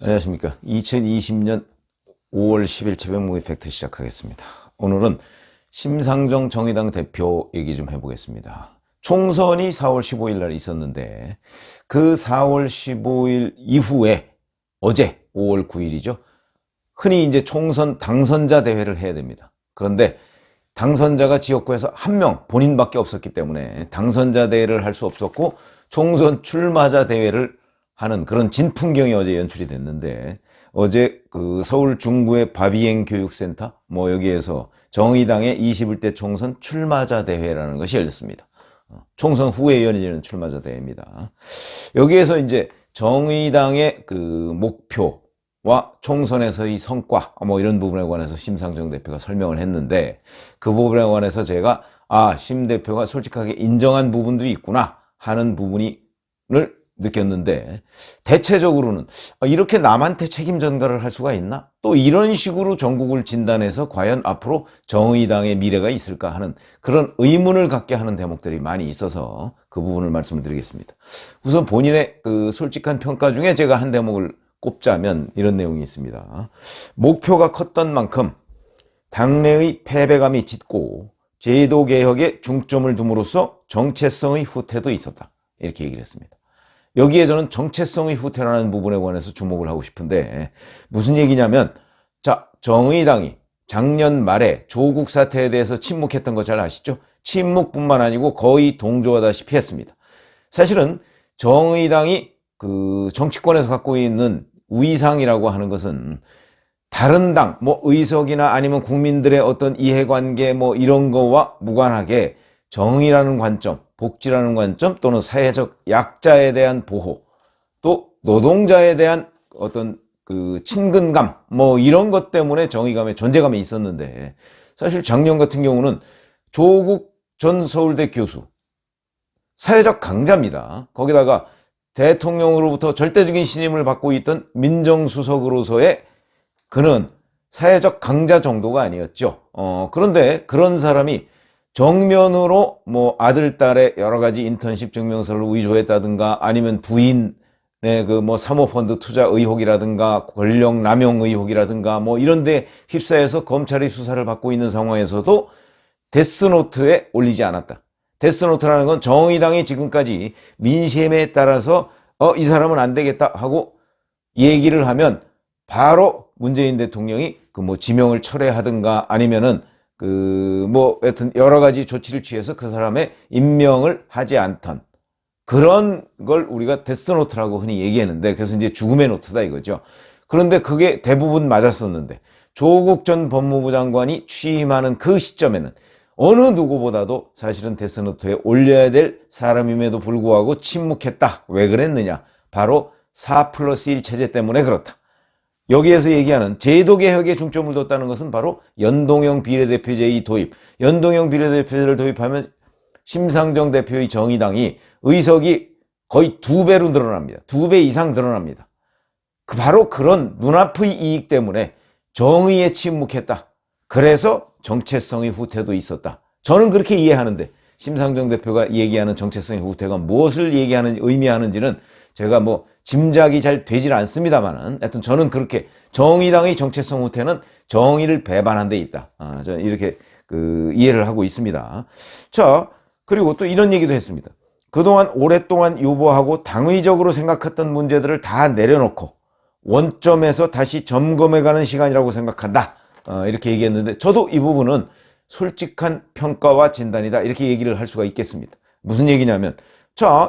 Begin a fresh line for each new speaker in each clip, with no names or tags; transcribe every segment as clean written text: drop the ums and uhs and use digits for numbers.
안녕하십니까. 2020년 5월 10일 새벽 모의 팩트 시작하겠습니다. 오늘은 심상정 정의당 대표 얘기 좀 해보겠습니다. 총선이 4월 15일 날 있었는데 그 4월 15일 이후에 어제 5월 9일이죠. 흔히 이제 총선 당선자 대회를 해야 됩니다. 그런데 당선자가 지역구에서 한 명 본인밖에 없었기 때문에 당선자 대회를 할 수 없었고 총선 출마자 대회를 하는 그런 진풍경이 어제 연출이 됐는데, 어제 그 서울 중구의 바비행 교육센터 여기에서 정의당의 21대 총선 출마자 대회라는 것이 열렸습니다. 총선 후에 열리는 출마자 대회입니다. 여기에서 이제 정의당의 그 목표와 총선에서의 성과 이런 부분에 관해서 심상정 대표가 설명을 했는데, 그 부분에 관해서 제가 심 대표가 솔직하게 인정한 부분도 있구나 하는 부분을 느꼈는데, 대체적으로는 이렇게 남한테 책임 전가를 할 수가 있나? 또 이런 식으로 전국을 진단해서 과연 앞으로 정의당의 미래가 있을까 하는 그런 의문을 갖게 하는 대목들이 많이 있어서 그 부분을 말씀을 드리겠습니다. 우선 본인의 그 솔직한 평가 중에 제가 한 대목을 꼽자면 이런 내용이 있습니다. 목표가 컸던 만큼 당내의 패배감이 짙고 제도 개혁에 중점을 둠으로써 정체성의 후퇴도 있었다, 이렇게 얘기를 했습니다. 여기에 저는 정체성의 후퇴라는 부분에 관해서 주목을 하고 싶은데, 무슨 얘기냐면, 정의당이 작년 말에 조국 사태에 대해서 침묵했던 거 잘 아시죠? 침묵뿐만 아니고 거의 동조하다시피 했습니다. 사실은 정의당이 그 정치권에서 갖고 있는 위상이라고 하는 것은 다른 당, 의석이나 아니면 국민들의 어떤 이해관계 이런 거와 무관하게 정의라는 관점, 복지라는 관점, 또는 사회적 약자에 대한 보호, 또 노동자에 대한 어떤 그 친근감 이런 것 때문에 정의감에 존재감이 있었는데, 사실 작년 같은 경우는 조국 전 서울대 교수 사회적 강자입니다. 거기다가 대통령으로부터 절대적인 신임을 받고 있던 민정수석으로서의 그는 사회적 강자 정도가 아니었죠. 그런데 그런 사람이 정면으로 아들, 딸의 여러 가지 인턴십 증명서를 위조했다든가, 아니면 부인의 그 사모펀드 투자 의혹이라든가, 권력 남용 의혹이라든가, 이런 데 휩싸여서 검찰의 수사를 받고 있는 상황에서도 데스노트에 올리지 않았다. 데스노트라는 건 정의당이 지금까지 민심에 따라서 이 사람은 안 되겠다 하고 얘기를 하면 바로 문재인 대통령이 그 지명을 철회하든가, 아니면은 여튼 여러 가지 조치를 취해서 그 사람의 임명을 하지 않던 그런 걸 우리가 데스노트라고 흔히 얘기했는데, 그래서 이제 죽음의 노트다 이거죠. 그런데 그게 대부분 맞았었는데, 조국 전 법무부 장관이 취임하는 그 시점에는 어느 누구보다도 사실은 데스노트에 올려야 될 사람임에도 불구하고 침묵했다. 왜 그랬느냐? 바로 4+1 체제 때문에 그렇다. 여기에서 얘기하는 제도 개혁에 중점을 뒀다는 것은 바로 연동형 비례대표제의 도입. 연동형 비례대표제를 도입하면 심상정 대표의 정의당이 의석이 거의 2배로 늘어납니다. 2배 이상 늘어납니다. 바로 그런 눈앞의 이익 때문에 정의에 침묵했다. 그래서 정체성의 후퇴도 있었다. 저는 그렇게 이해하는데, 심상정 대표가 얘기하는 정체성의 후퇴가 무엇을 의미하는지는 제가 짐작이 잘 되질 않습니다만은, 하여튼 저는 그렇게 정의당의 정체성 후퇴는 정의를 배반한 데 있다. 저는 이렇게 이해를 하고 있습니다. 자, 그리고 또 이런 얘기도 했습니다. 그동안 오랫동안 유보하고 당위적으로 생각했던 문제들을 다 내려놓고 원점에서 다시 점검해가는 시간이라고 생각한다. 이렇게 얘기했는데, 저도 이 부분은 솔직한 평가와 진단이다, 이렇게 얘기를 할 수가 있겠습니다. 무슨 얘기냐면,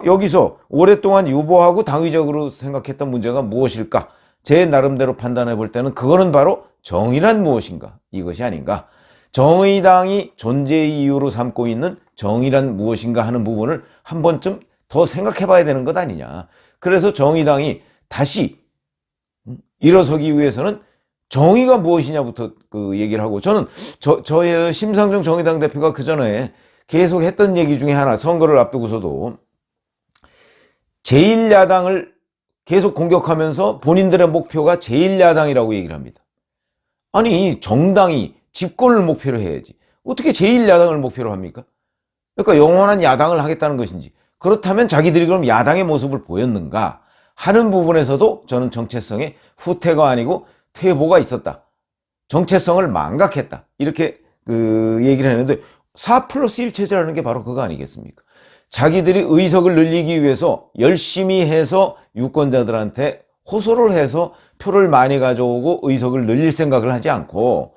여기서 오랫동안 유보하고 당위적으로 생각했던 문제가 무엇일까? 제 나름대로 판단해 볼 때는 그거는 바로 정의란 무엇인가? 이것이 아닌가? 정의당이 존재의 이유로 삼고 있는 정의란 무엇인가 하는 부분을 한 번쯤 더 생각해 봐야 되는 것 아니냐. 그래서 정의당이 다시 일어서기 위해서는 정의가 무엇이냐부터 얘기를 하고, 저는 저의 심상정 정의당 대표가 그 전에 계속 했던 얘기 중에 하나, 선거를 앞두고서도 제1야당을 계속 공격하면서 본인들의 목표가 제1야당이라고 얘기를 합니다. 아니, 정당이 집권을 목표로 해야지 어떻게 제1야당을 목표로 합니까? 그러니까 영원한 야당을 하겠다는 것인지, 그렇다면 자기들이 그럼 야당의 모습을 보였는가? 하는 부분에서도 저는 정체성에 후퇴가 아니고 퇴보가 있었다. 정체성을 망각했다. 이렇게 얘기를 했는데 4+1 체제라는 게 바로 그거 아니겠습니까? 자기들이 의석을 늘리기 위해서 열심히 해서 유권자들한테 호소를 해서 표를 많이 가져오고 의석을 늘릴 생각을 하지 않고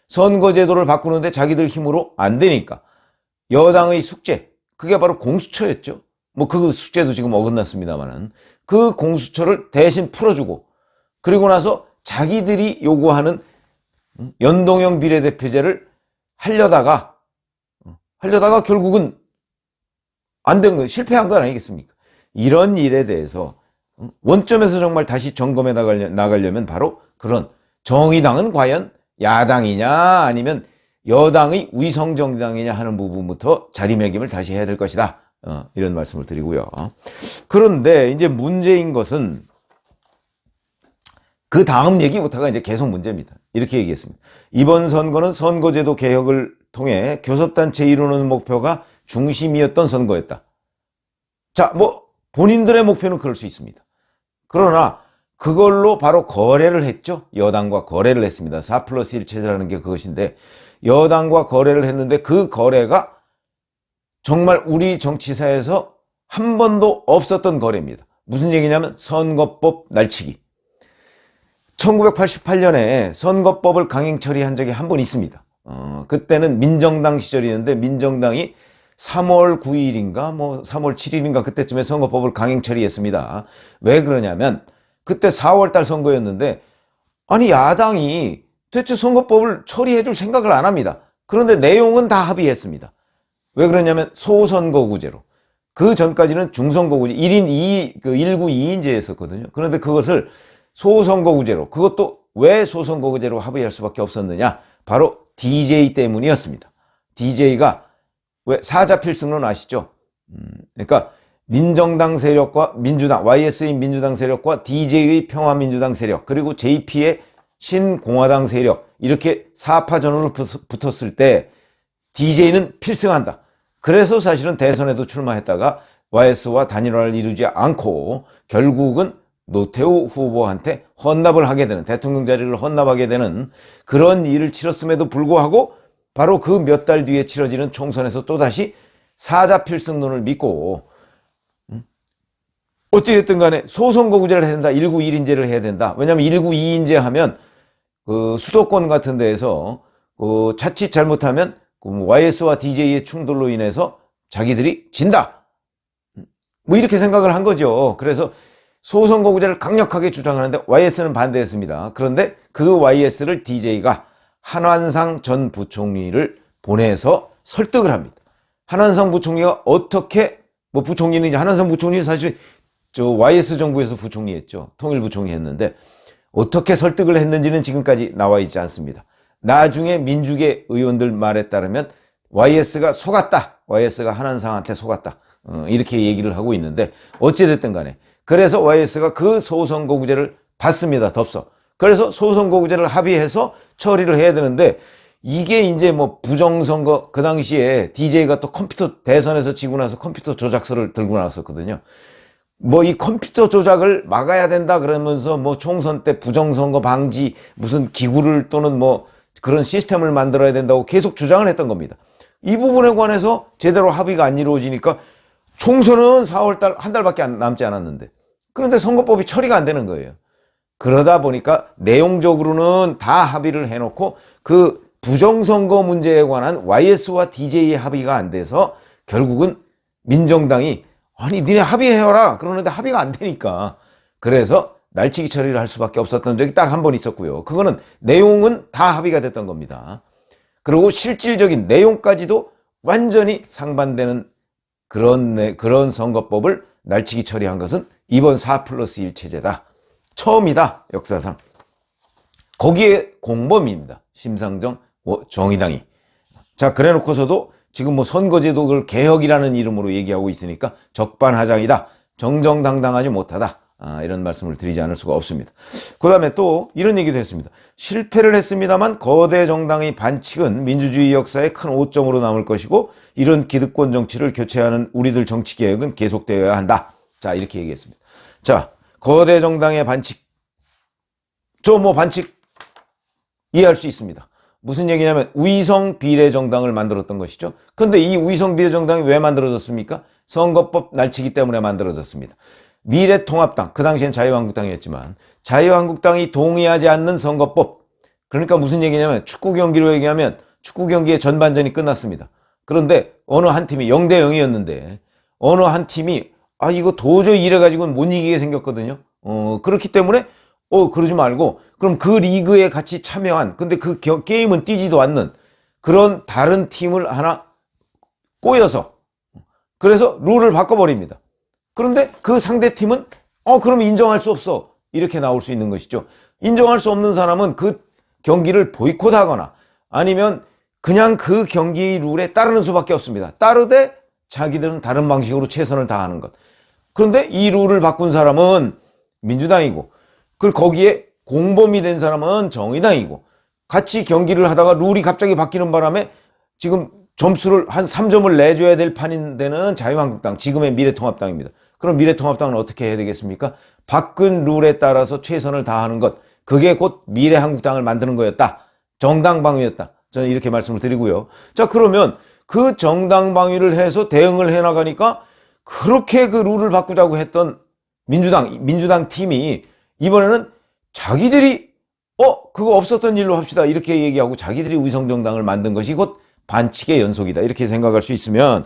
선거제도를 바꾸는데 자기들 힘으로 안 되니까 여당의 숙제, 그게 바로 공수처였죠. 뭐 그 숙제도 지금 어긋났습니다만은 그 공수처를 대신 풀어주고 그리고 나서 자기들이 요구하는 연동형 비례대표제를 하려다가 결국은 안 된 거, 실패한 건 아니겠습니까? 이런 일에 대해서 원점에서 정말 다시 점검해 나가려면 바로 그런 정의당은 과연 야당이냐 아니면 여당의 위성정당이냐 하는 부분부터 자리매김을 다시 해야 될 것이다. 이런 말씀을 드리고요. 그런데 이제 문제인 것은 그 다음 얘기부터가 이제 계속 문제입니다. 이렇게 얘기했습니다. 이번 선거는 선거제도 개혁을 통해 교섭단체 이루는 목표가 중심이었던 선거였다. 자, 뭐 본인들의 목표는 그럴 수 있습니다. 그러나 그걸로 바로 거래를 했죠. 여당과 거래를 했습니다. 4+1 체제라는 게 그것인데 여당과 거래를 했는데 그 거래가 정말 우리 정치사에서 한 번도 없었던 거래입니다. 무슨 얘기냐면 선거법 날치기. 1988년에 선거법을 강행 처리한 적이 한 번 있습니다. 그때는 민정당 시절이었는데 민정당이 3월 9일인가 뭐 3월 7일인가 그때쯤에 선거법을 강행 처리했습니다. 왜 그러냐면 그때 4월달 선거였는데 아니 야당이 대체 선거법을 처리해 줄 생각을 안 합니다. 그런데 내용은 다 합의했습니다. 왜 그러냐면 소선거구제로. 그 전까지는 중선거구제 1인 2, 1구 2인제였었거든요. 그런데 그것을 소선거구제로, 그것도 왜 소선거구제로 합의할 수밖에 없었느냐? 바로 DJ 때문이었습니다. DJ가 왜 사자필승론 아시죠? 그러니까 민정당 세력과 민주당, YS의 민주당 세력과 DJ의 평화민주당 세력, 그리고 JP의 신공화당 세력, 이렇게 사파전으로 붙었을 때 DJ는 필승한다. 그래서 사실은 대선에도 출마했다가 YS와 단일화를 이루지 않고 결국은 노태우 후보한테 헌납을 하게 되는, 대통령 자리를 헌납하게 되는 그런 일을 치렀음에도 불구하고 바로 그 몇 달 뒤에 치러지는 총선에서 또다시 사자필승론을 믿고 어찌됐든 간에 소선거구제를 해야 된다. 1구 1인제를 해야 된다. 왜냐하면 1구 2인제 하면 그 수도권 같은 데에서 자칫 잘못하면 YS와 DJ의 충돌로 인해서 자기들이 진다. 뭐 이렇게 생각을 한 거죠. 그래서 소선거구제를 강력하게 주장하는데 YS는 반대했습니다. 그런데 그 YS를 DJ가 한완상 전 부총리를 보내서 설득을 합니다. 한완상 부총리가 어떻게, 뭐 부총리는 이제 한완상 부총리는 사실 저 YS 정부에서 부총리했죠. 통일부총리 했는데 어떻게 설득을 했는지는 지금까지 나와 있지 않습니다. 나중에 민주계 의원들 말에 따르면 YS가 속았다. YS가 한완상한테 속았다. 이렇게 얘기를 하고 있는데 어찌됐든 간에 그래서 YS가 그 소선거구제를 받습니다. 덥석. 그래서 소선거구제를 합의해서 처리를 해야 되는데 이게 이제 뭐 부정선거, 그 당시에 DJ가 또 컴퓨터 대선에서 지고 나서 컴퓨터 조작서를 들고 나왔었거든요. 뭐 이 컴퓨터 조작을 막아야 된다 그러면서 뭐 총선 때 부정선거 방지 무슨 기구를 또는 뭐 그런 시스템을 만들어야 된다고 계속 주장을 했던 겁니다. 이 부분에 관해서 제대로 합의가 안 이루어지니까 총선은 4월달 한 달밖에 남지 않았는데 그런데 선거법이 처리가 안 되는 거예요. 그러다 보니까 내용적으로는 다 합의를 해놓고 그 부정선거 문제에 관한 YS와 DJ의 합의가 안 돼서 결국은 민정당이 아니 니네 합의해라 그러는데 합의가 안 되니까 그래서 날치기 처리를 할 수밖에 없었던 적이 딱 한 번 있었고요. 그거는 내용은 다 합의가 됐던 겁니다. 그리고 실질적인 내용까지도 완전히 상반되는 그런 선거법을 날치기 처리한 것은 이번 4+1 체제다. 처음이다. 역사상. 거기에 공범입니다. 심상정 정의당이. 자, 그래 놓고서도 지금 뭐 선거제도를 개혁이라는 이름으로 얘기하고 있으니까 적반하장이다. 정정당당하지 못하다. 이런 말씀을 드리지 않을 수가 없습니다. 그 다음에 또 이런 얘기도 했습니다. 실패를 했습니다만 거대 정당의 반칙은 민주주의 역사의 큰 오점으로 남을 것이고 이런 기득권 정치를 교체하는 우리들 정치개혁은 계속되어야 한다. 자, 이렇게 얘기했습니다. 자, 거대 정당의 반칙, 저 뭐 반칙 이해할 수 있습니다. 무슨 얘기냐면 위성 비례정당을 만들었던 것이죠. 그런데 이 위성 비례정당이 왜 만들어졌습니까? 선거법 날치기 때문에 만들어졌습니다. 미래통합당, 그 당시엔 자유한국당이었지만 자유한국당이 동의하지 않는 선거법, 그러니까 무슨 얘기냐면 축구 경기로 얘기하면 축구 경기의 전반전이 끝났습니다. 그런데 어느 한 팀이 0대 0이었는데 어느 한 팀이 이거 도저히 이래가지고는 못 이기게 생겼거든요. 그렇기 때문에 그러지 말고 그럼 그 리그에 같이 참여한, 근데 그 게임은 뛰지도 않는 그런 다른 팀을 하나 꼬여서, 그래서 룰을 바꿔버립니다. 그런데 그 상대팀은 그럼 인정할 수 없어, 이렇게 나올 수 있는 것이죠. 인정할 수 없는 사람은 그 경기를 보이콧하거나 아니면 그냥 그 경기 룰에 따르는 수밖에 없습니다. 따르되 자기들은 다른 방식으로 최선을 다하는 것. 그런데 이 룰을 바꾼 사람은 민주당이고, 그리고 거기에 공범이 된 사람은 정의당이고, 같이 경기를 하다가 룰이 갑자기 바뀌는 바람에 지금 점수를 한 3점을 내줘야 될 판인 데는 자유한국당, 지금의 미래통합당입니다. 그럼 미래통합당은 어떻게 해야 되겠습니까? 바꾼 룰에 따라서 최선을 다하는 것, 그게 곧 미래한국당을 만드는 거였다. 정당방위였다. 저는 이렇게 말씀을 드리고요. 자, 그러면 그 정당방위를 해서 대응을 해나가니까 그렇게 그 룰을 바꾸자고 했던 민주당 팀이 이번에는 자기들이 그거 없었던 일로 합시다, 이렇게 얘기하고 자기들이 위성정당을 만든 것이 곧 반칙의 연속이다, 이렇게 생각할 수 있으면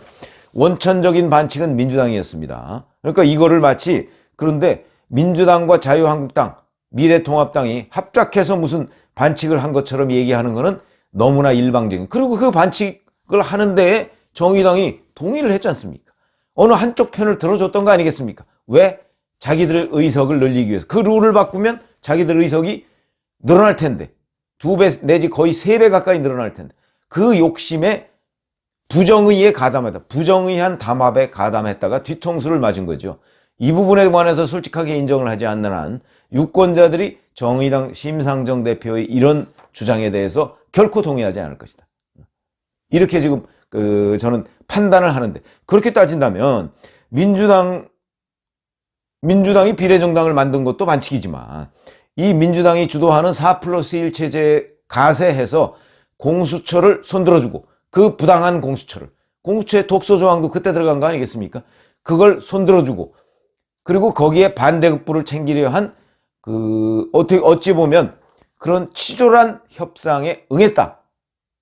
원천적인 반칙은 민주당이었습니다. 그러니까 이거를 마치, 그런데 민주당과 자유한국당, 미래통합당이 합작해서 무슨 반칙을 한 것처럼 얘기하는 것은 너무나 일방적인, 그리고 그 반칙을 하는 데에 정의당이 동의를 했지 않습니까? 어느 한쪽 편을 들어줬던 거 아니겠습니까? 왜? 자기들의 의석을 늘리기 위해서. 그 룰을 바꾸면 자기들 의석이 늘어날 텐데, 2배 내지 거의 3배 가까이 늘어날 텐데, 그 욕심에 부정의에 가담하다, 부정의한 담합에 가담했다가 뒤통수를 맞은 거죠. 이 부분에 관해서 솔직하게 인정을 하지 않는 한 유권자들이 정의당 심상정 대표의 이런 주장에 대해서 결코 동의하지 않을 것이다, 이렇게 지금 저는 판단을 하는데, 그렇게 따진다면 민주당이 비례정당을 만든 것도 반칙이지만 이 민주당이 주도하는 4+1 체제에 가세해서 공수처를 손들어주고, 그 부당한 공수처의 독소조항도 그때 들어간 거 아니겠습니까? 그걸 손들어주고, 그리고 거기에 반대급부를 챙기려 한 어찌 보면 그런 치졸한 협상에 응했다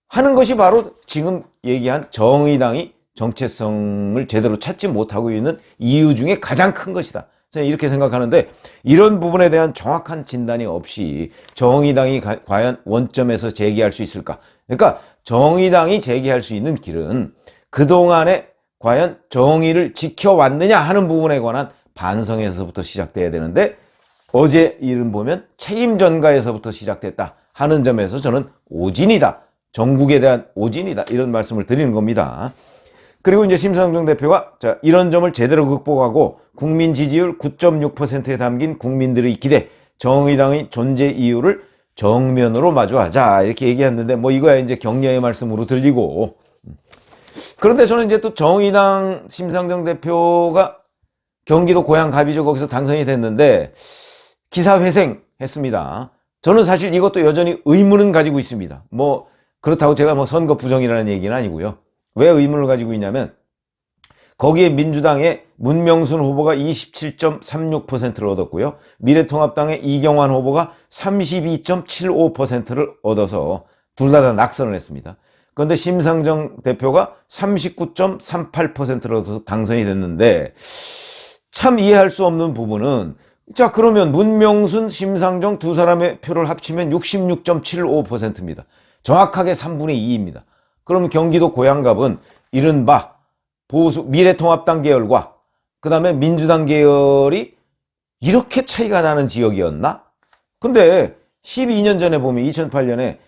하는 것이 바로 지금 얘기한 정의당이 정체성을 제대로 찾지 못하고 있는 이유 중에 가장 큰 것이다, 저는 이렇게 생각하는데, 이런 부분에 대한 정확한 진단이 없이 정의당이 과연 원점에서 제기할 수 있을까? 그러니까 정의당이 제기할 수 있는 길은 그동안에 과연 정의를 지켜왔느냐 하는 부분에 관한 반성에서부터 시작돼야 되는데, 어제 일은 보면 책임 전가에서부터 시작됐다 하는 점에서 저는 오진이다, 전국에 대한 오진이다, 이런 말씀을 드리는 겁니다. 그리고 이제 심상정 대표가 이런 점을 제대로 극복하고 국민 지지율 9.6%에 담긴 국민들의 기대, 정의당의 존재 이유를 정면으로 마주하자, 이렇게 얘기했는데, 뭐 이거야 이제 격려의 말씀으로 들리고, 그런데 저는 이제 또 정의당 심상정 대표가 경기도 고향 갑이죠. 거기서 당선이 됐는데 기사회생했습니다. 저는 사실 이것도 여전히 의문은 가지고 있습니다. 뭐 그렇다고 제가 뭐 선거 부정이라는 얘기는 아니고요. 왜 의문을 가지고 있냐면, 거기에 민주당의 문명순 후보가 27.36%를 얻었고요. 미래통합당의 이경환 후보가 32.75%를 얻어서 둘 다 낙선을 했습니다. 그런데 심상정 대표가 39.38%를 얻어서 당선이 됐는데, 참 이해할 수 없는 부분은, 자, 그러면 문명순, 심상정 두 사람의 표를 합치면 66.75%입니다. 정확하게 3분의 2입니다. 그럼 경기도 고향갑은 이른바 보수 미래통합당 계열과 그 다음에 민주당 계열이 이렇게 차이가 나는 지역이었나? 근데 12년 전에 보면 2008년에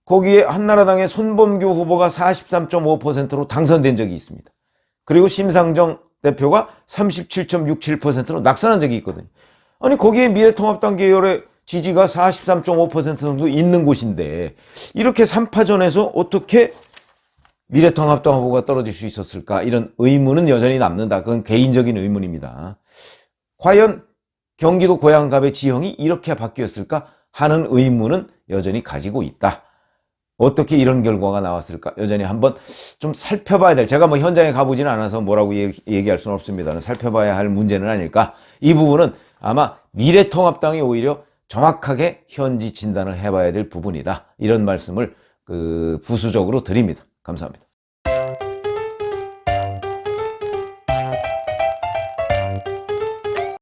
거기에 한나라당의 손범규 후보가 43.5%로 당선된 적이 있습니다. 그리고 심상정 대표가 37.67%로 낙선한 적이 있거든요. 아니, 거기에 미래통합당 계열의 지지가 43.5% 정도 있는 곳인데 이렇게 3파전에서 어떻게 미래통합당 후보가 떨어질 수 있었을까? 이런 의문은 여전히 남는다. 그건 개인적인 의문입니다. 과연 경기도 고양갑의 지형이 이렇게 바뀌었을까 하는 의문은 여전히 가지고 있다. 어떻게 이런 결과가 나왔을까? 여전히 한번 좀 살펴봐야 될, 제가 뭐 현장에 가보지는 않아서 뭐라고 얘기할 수는 없습니다는 살펴봐야 할 문제는 아닐까? 이 부분은 아마 미래통합당이 오히려 정확하게 현지 진단을 해봐야 될 부분이다. 이런 말씀을 부수적으로 드립니다. 감사합니다.